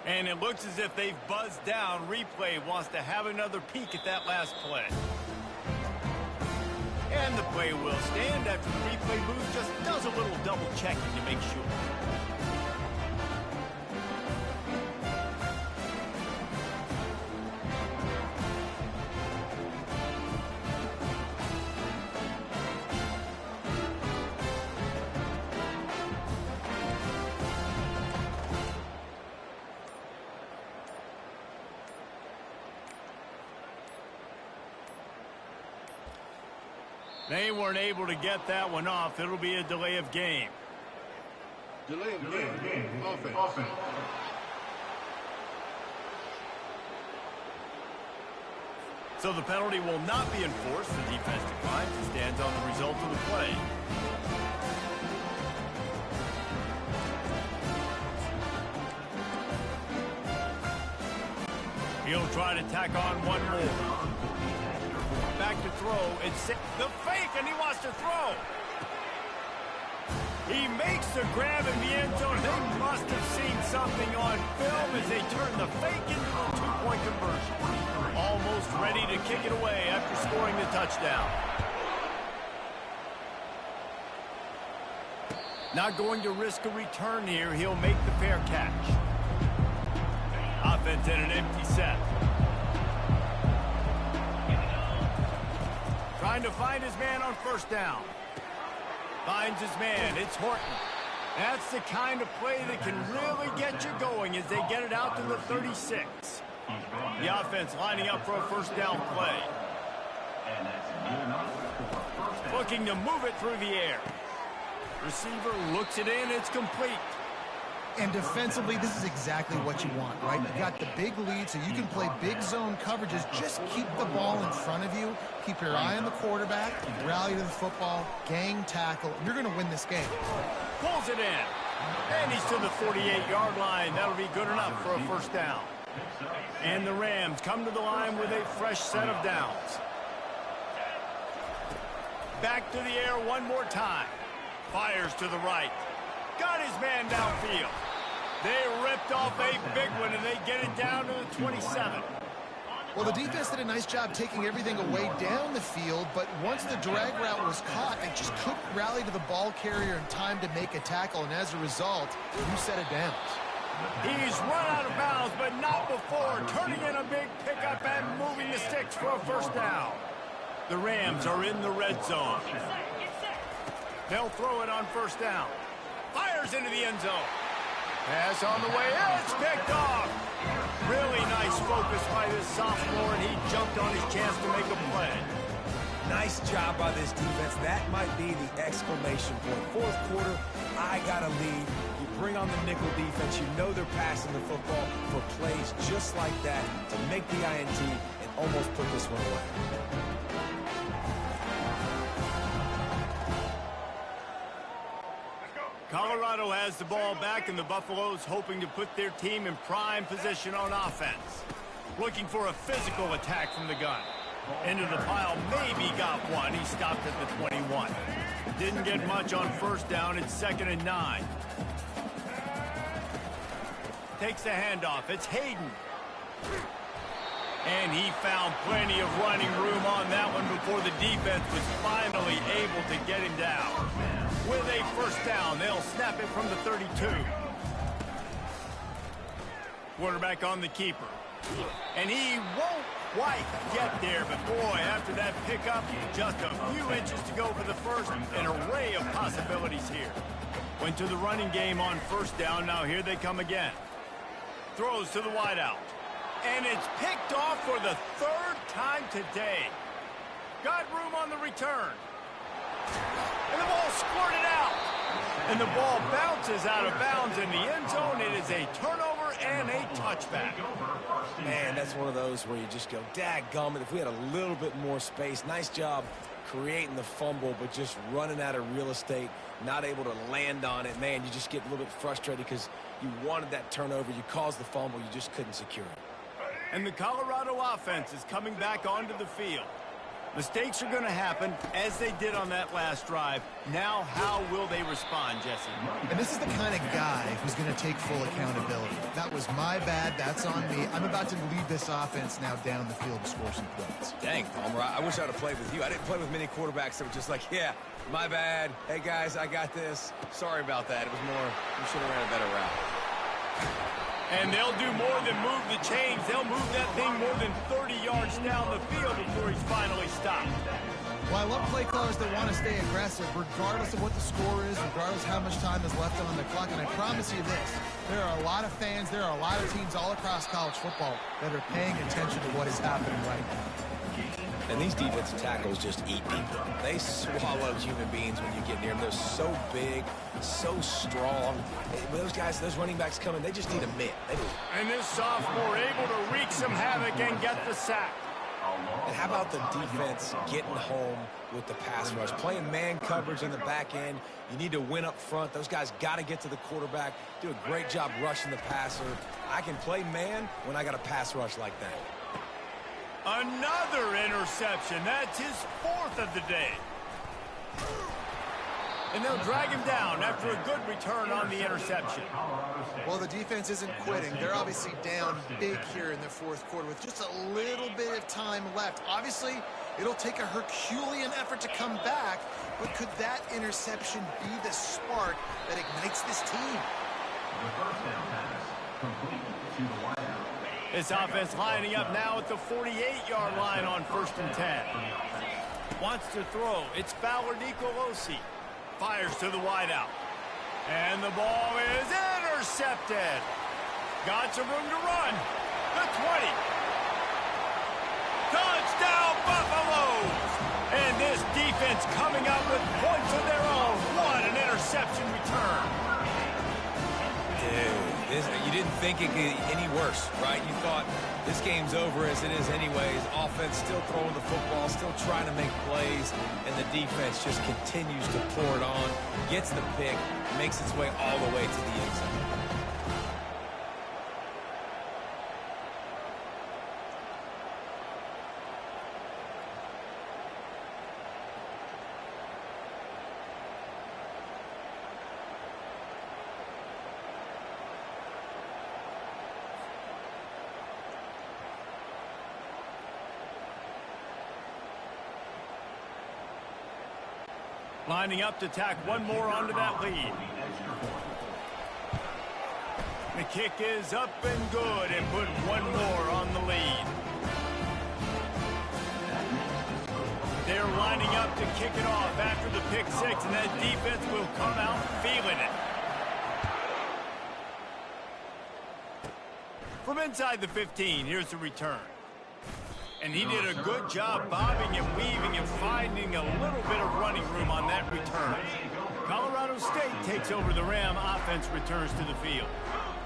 And it looks as if they've buzzed down. Replay wants to have another peek at that last play. And the play will stand after the replay booth just does a little double checking to make sure. They weren't able to get that one off. It'll be a delay of game. Delay of game. Offense. So the penalty will not be enforced. The defense declines and stands on the result of the play. He'll try to tack on one more. Back to throw. It's the fake, and he wants to throw. He makes the grab in the end zone. They must have seen something on film as they turn the fake into a two-point conversion. Almost ready to kick it away after scoring the touchdown. Not going to risk a return here. He'll make the fair catch. Offense in an empty set. Trying to find his man on first down. Finds his man. It's Horton. That's the kind of play that can really get you going as they get it out to the 36. The offense lining up for a first down play. Looking to move it through the air. Receiver looks it in. It's complete. And defensively, this is exactly what you want, right? You got the big lead, so you can play big zone coverages. Just keep the ball in front of you. Keep your eye on the quarterback. Rally to the football. Gang tackle. You're going to win this game. Pulls it in. And he's to the 48-yard line. That'll be good enough for a first down. And the Rams come to the line with a fresh set of downs. Back to the air one more time. Fires to the right. Got his man downfield. They ripped off a big one, and they get it down to the 27. Well, the defense did a nice job taking everything away down the field, but once the drag route was caught, they just couldn't rally to the ball carrier in time to make a tackle, and as a result, you set it down. He's run out of bounds, but not before, turning in a big pickup and moving the sticks for a first down. The Rams are in the red zone. They'll throw it on first down. Fires into the end zone. Pass on the way. It's picked off. Really nice focus by this sophomore, and he jumped on his chance to make a play. Nice job by this defense. That might be the exclamation point. Fourth quarter, I got a lead. You bring on the nickel defense. You know they're passing the football for plays just like that to make the INT and almost put this one away. Colorado has the ball back, and the Buffaloes hoping to put their team in prime position on offense. Looking for a physical attack from the gun. Into the pile, maybe got one. He stopped at the 21. Didn't get much on first down. It's 2nd and 9. Takes the handoff. It's Hayden. And he found plenty of running room on that one before the defense was finally able to get him down. With a first down, they'll snap it from the 32. Quarterback on the keeper. And he won't quite get there, but boy, after that pickup, just a few inches to go for the first. An array of possibilities here. Went to the running game on first down. Now here they come again. Throws to the wideout. And it's picked off for the 3rd time today. Got room on the return. And the ball squirted out. And the ball bounces out of bounds in the end zone. It is a turnover and a touchback. Man, that's one of those where you just go, dadgummit, if we had a little bit more space. Nice job creating the fumble, but just running out of real estate, not able to land on it. Man, you just get a little bit frustrated because you wanted that turnover. You caused the fumble. You just couldn't secure it. And the Colorado offense is coming back onto the field. Mistakes are going to happen, as they did on that last drive. Now, how will they respond, Jesse? And this is the kind of guy who's going to take full accountability. That was my bad. That's on me. I'm about to lead this offense now down the field to score some points. Dang, Palmer, I wish I'd have played with you. I didn't play with many quarterbacks that were just like, yeah, my bad. Hey, guys, I got this. Sorry about that. It was more, you should have ran a better route. And they'll do more than move the chains. They'll move that thing more than 30 yards down the field before he's finally stopped. Well, I love play callers that want to stay aggressive, regardless of what the score is, regardless how much time is left on the clock. And I promise you this, there are a lot of fans, there are a lot of teams all across college football that are paying attention to what is happening right now. And these defensive tackles just eat people. They swallow human beings when you get near them. They're so big, so strong. Those guys, those running backs coming, they just need a mitt. And this sophomore able to wreak some havoc and get the sack. And how about the defense getting home with the pass rush? Playing man coverage in the back end. You need to win up front. Those guys got to get to the quarterback. Do a great job rushing the passer. I can play man when I got a pass rush like that. Another interception. That's his 4th of the day. And they'll drag him down after a good return on the interception. Well, the defense isn't quitting. They're obviously down big here in the fourth quarter with just a little bit of time left. Obviously, it'll take a Herculean effort to come back, but could that interception be the spark that ignites this team? The first down pass complete to the wideout. This offense lining up now at the 48-yard line on 1st and 10. Wants to throw. It's Fowler Nicolosi. Fires to the wideout. And the ball is intercepted. Got some room to run. The 20. Touchdown, Buffaloes! And this defense coming up with points of their own. What an interception return. Dude, you didn't think it could get any worse, right? You thought this game's over as it is anyways. Offense still throwing the football, still trying to make plays, and the defense just continues to pour it on, gets the pick, makes its way all the way to the end zone. Lining up to tack one more onto that lead. The kick is up and good and put one more on the lead. They're lining up to kick it off after the pick six, and that defense will come out feeling it. From inside the 15, here's the return. And he did a good job bobbing and weaving and finding a little bit of running room on that return. Colorado State takes over the Ram. Offense returns to the field.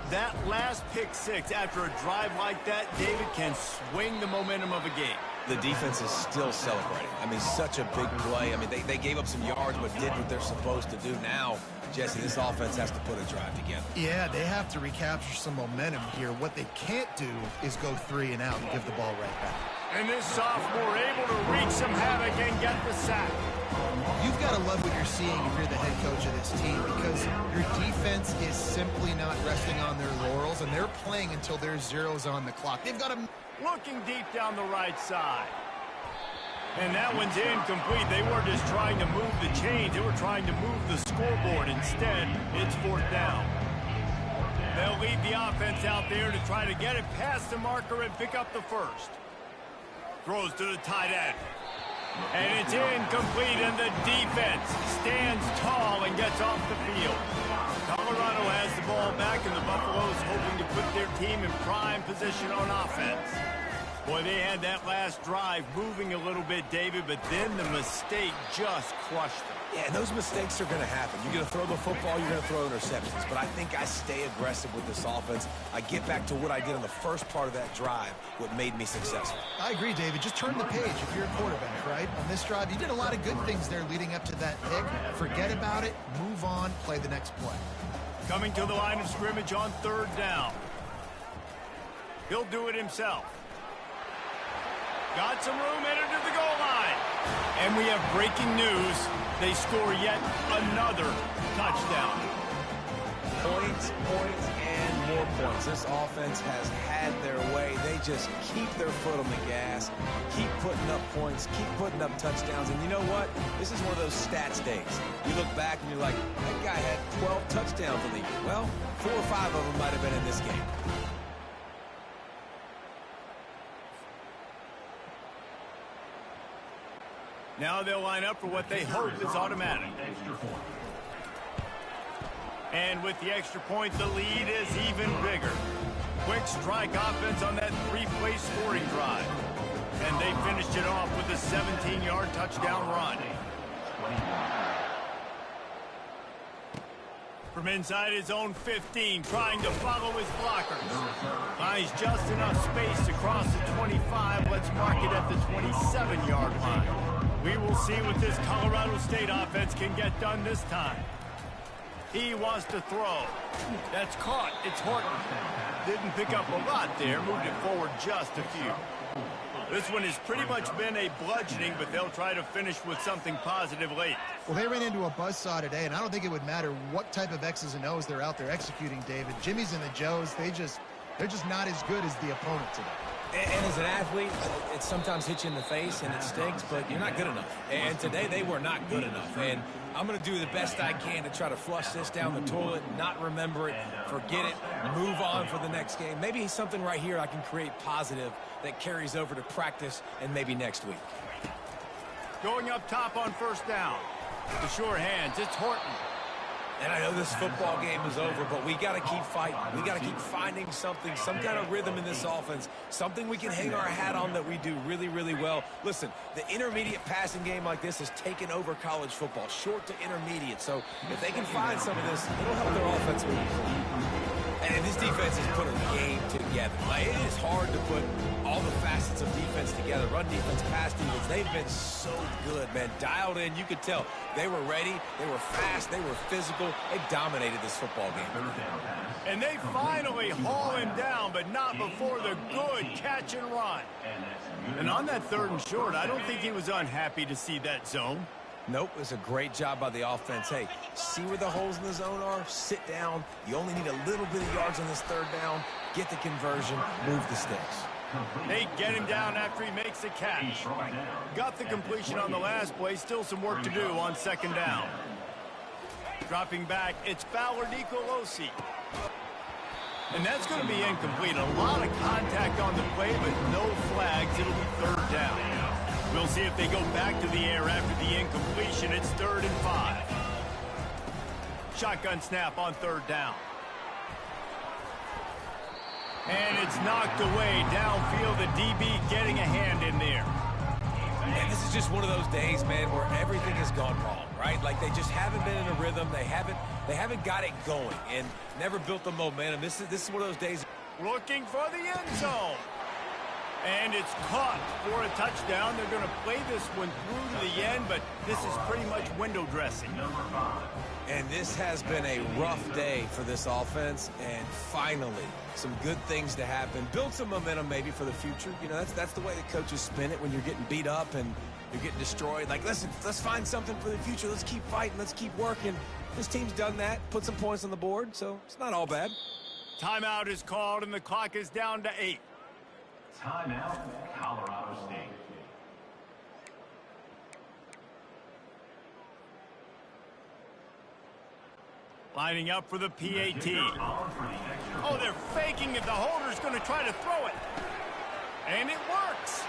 That last pick six after a drive like that, David, can swing the momentum of a game. The defense is still celebrating. I mean, such a big play. I mean, they gave up some yards but did what they're supposed to do. Now, Jesse, this offense has to put a drive together. Yeah, they have to recapture some momentum here. What they can't do is go 3 and out and give the ball right back. And this sophomore able to wreak some havoc and get the sack. You've got to love what you're seeing if you're the head coach of this team, because your defense is simply not resting on their laurels, and they're playing until there's zeros on the clock. They've got to... Looking deep down the right side. And that one's incomplete. They weren't just trying to move the chains. They were trying to move the scoreboard. Instead, it's 4th down. They'll lead the offense out there to try to get it past the marker and pick up the first. Throws to the tight end. And it's incomplete, and the defense stands tall and gets off the field. Colorado has the ball back, and the Buffaloes hoping to put their team in prime position on offense. Boy, they had that last drive moving a little bit, David, but then the mistake just crushed them. Yeah, and those mistakes are going to happen. You're going to throw the football, you're going to throw interceptions. But I think I stay aggressive with this offense. I get back to what I did on the first part of that drive, what made me successful. I agree, David. Just turn the page if you're a quarterback, right? On this drive, you did a lot of good things there leading up to that pick. Forget about it, move on, play the next play. Coming to the line of scrimmage on 3rd down. He'll do it himself. Got some room, headed to the goal line. And we have breaking news. They score yet another touchdown. Points, and more points. This offense has had their way. They just keep their foot on the gas, keep putting up points, keep putting up touchdowns. And you know what? This is one of those stats days. You look back and you're like, that guy had 12 touchdowns in the year. Well, 4 or 5 of them might have been in this game. Now they'll line up for what they hope is automatic. And with the extra point, the lead is even bigger. Quick strike offense on that 3-play scoring drive. And they finished it off with a 17-yard touchdown run. From inside his own 15, trying to follow his blockers. Finds just enough space to cross the 25. Let's mark it at the 27-yard line. We will see what this Colorado State offense can get done this time. He wants to throw. That's caught. It's Horton. Didn't pick up a lot there. Moved it forward just a few. This one has pretty much been a bludgeoning, but they'll try to finish with something positive late. Well, they ran into a buzzsaw today, and I don't think it would matter what type of X's and O's they're out there executing, David. Jimmy's and the Joes, they're just not as good as the opponent today. And as an athlete, it sometimes hits you in the face and it stinks, but you're not good enough. And today they were not good enough. And I'm going to do the best I can to try to flush this down the toilet, not remember it, forget it, move on for the next game. Maybe something right here I can create positive that carries over to practice and maybe next week. Going up top on first down. The sure hands, it's Horton. And I know this football game is over, but we got to keep fighting. We got to keep finding something, some kind of rhythm in this offense, something we can hang our hat on that we do really, really well. Listen, the intermediate passing game like this has taken over college football, short to intermediate. So if they can find some of this, it'll help their offense move forward. And this defense has put a game together. Like, it is hard to put all the facets of defense together. Run defense, pass defense. They've been so good, man. Dialed in. You could tell they were ready. They were fast. They were physical. They dominated this football game. And they finally haul him down, but not before the good catch and run. And on that 3rd and short, I don't think he was unhappy to see that zone. Nope, it's a great job by the offense. Hey, see where the holes in the zone are? Sit down. You only need a little bit of yards on this 3rd down. Get the conversion. Move the sticks. They get him down after he makes a catch. Got the completion on the last play. Still some work to do on 2nd down. Dropping back, it's Fowler Nicolosi. And that's going to be incomplete. A lot of contact on the play, but no flags. It'll be 3rd down. We'll see if they go back to the air after the incompletion. It's 3rd and 5. Shotgun snap on 3rd down. And it's knocked away downfield. The DB getting a hand in there. And this is just one of those days, man, where everything has gone wrong, right? Like they just haven't been in a rhythm. They haven't got it going and never built the momentum. This is one of those days. Looking for the end zone. And it's caught for a touchdown. They're going to play this one through to the end, but this is pretty much window dressing. And this has been a rough day for this offense, and finally, some good things to happen. Build some momentum maybe for the future. You know, that's the way the coaches spin it when you're getting beat up and you're getting destroyed. Like, listen, let's find something for the future. Let's keep fighting. Let's keep working. This team's done that, put some points on the board, so it's not all bad. Timeout is called, and the clock is down to 8. Timeout, Colorado State. Lining up for the PAT. Oh, they're faking it. The holder's going to try to throw it. And it works.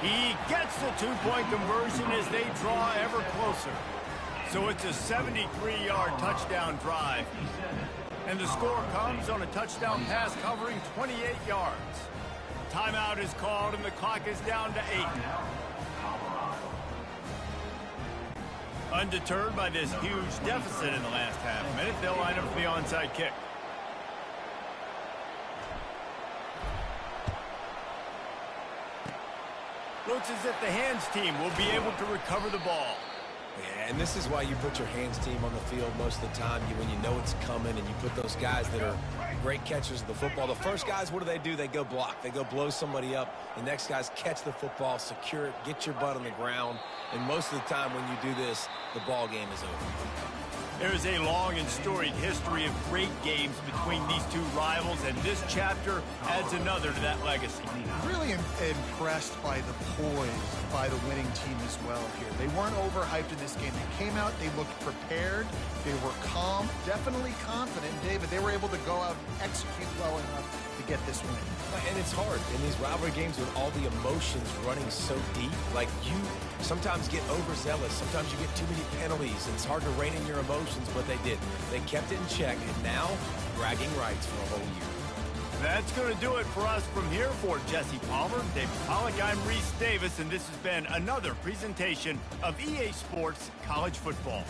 He gets the 2-point conversion as they draw ever closer. So it's a 73-yard touchdown drive. And the score comes on a touchdown pass covering 28 yards. Timeout is called, and the clock is down to 8. Undeterred by this huge deficit in the last half minute, they'll line up for the onside kick. Looks as if the hands team will be able to recover the ball. Yeah, and this is why you put your hands team on the field most of the time. When you know it's coming and you put those guys that are great catchers of the football. The first guys, what do? They go block. They go blow somebody up. The next guys catch the football, secure it, get your butt on the ground. And most of the time when you do this, the ball game is over. There is a long and storied history of great games between these two rivals, and this chapter adds another to that legacy. Really impressed by the poise by the winning team as well here. They weren't overhyped in this game. They came out, they looked prepared, they were calm, definitely confident. David, they were able to go out and execute well enough to get this win. And it's hard in these rivalry games with all the emotions running so deep. Like, you sometimes get overzealous. Sometimes you get too many penalties. It's hard to rein in your emotions, but they did. They kept it in check, and now bragging rights for a whole year. That's going to do it for us from here. For Jesse Palmer, David Pollack, I'm Reese Davis, and this has been another presentation of EA Sports College Football.